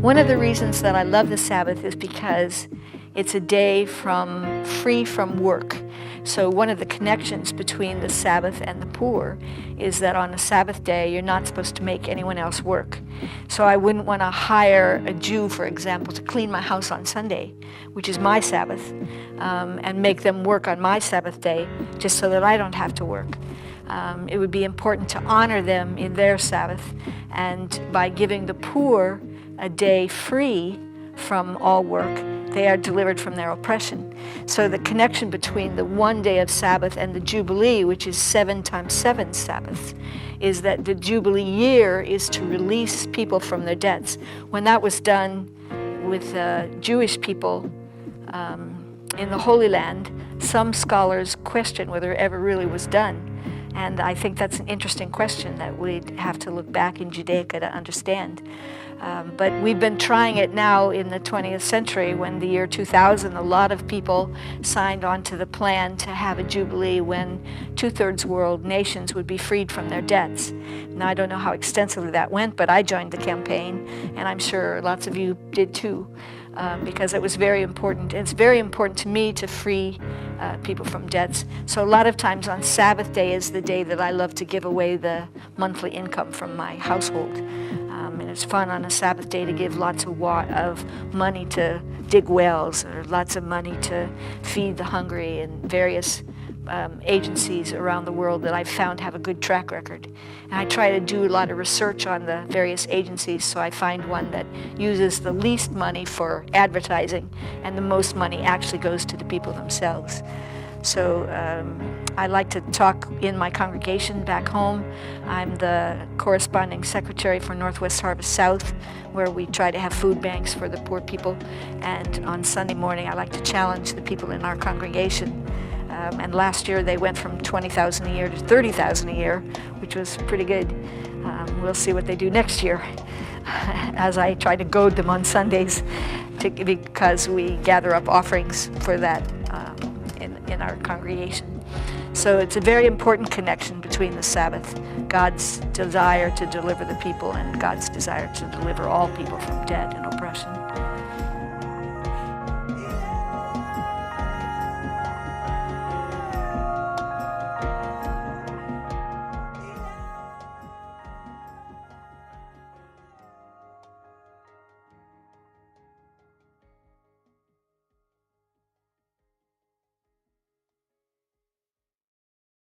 One of the reasons that I love the Sabbath is because it's a day free from work. So one of the connections between the Sabbath and the poor is that on a Sabbath day, you're not supposed to make anyone else work. So I wouldn't want to hire a Jew, for example, to clean my house on Sunday, which is my Sabbath, and make them work on my Sabbath day just so that I don't have to work. It would be important to honor them in their Sabbath, and by giving the poor a day free from all work, they are delivered from their oppression. So the connection between the one day of Sabbath and the Jubilee, which is 7 times 7 Sabbaths, is that the Jubilee year is to release people from their debts. When that was done with Jewish people in the Holy Land, some scholars question whether it ever really was done. And I think that's an interesting question that we'd have to look back in Judaica to understand. But we've been trying it now in the 20th century. When the year 2000, a lot of people signed on to the plan to have a Jubilee when 2/3 world nations would be freed from their debts. Now, I don't know how extensively that went, but I joined the campaign, and I'm sure lots of you did too, because it was very important. It's very important to me to free people from debts. So a lot of times on Sabbath day is the day that I love to give away the monthly income from my household. And it's fun on a Sabbath day to give lots of money to dig wells, or lots of money to feed the hungry, and various agencies around the world that I've found have a good track record. And I try to do a lot of research on the various agencies, so I find one that uses the least money for advertising and the most money actually goes to the people themselves. So I like to talk in my congregation back home. I'm the corresponding secretary for Northwest Harvest South, where we try to have food banks for the poor people. And on Sunday morning, I like to challenge the people in our congregation. And last year they went from 20,000 a year to 30,000 a year, which was pretty good. We'll see what they do next year, as I try to goad them on Sundays, because we gather up offerings for that in our congregation. So it's a very important connection between the Sabbath, God's desire to deliver the people, and God's desire to deliver all people from debt and oppression.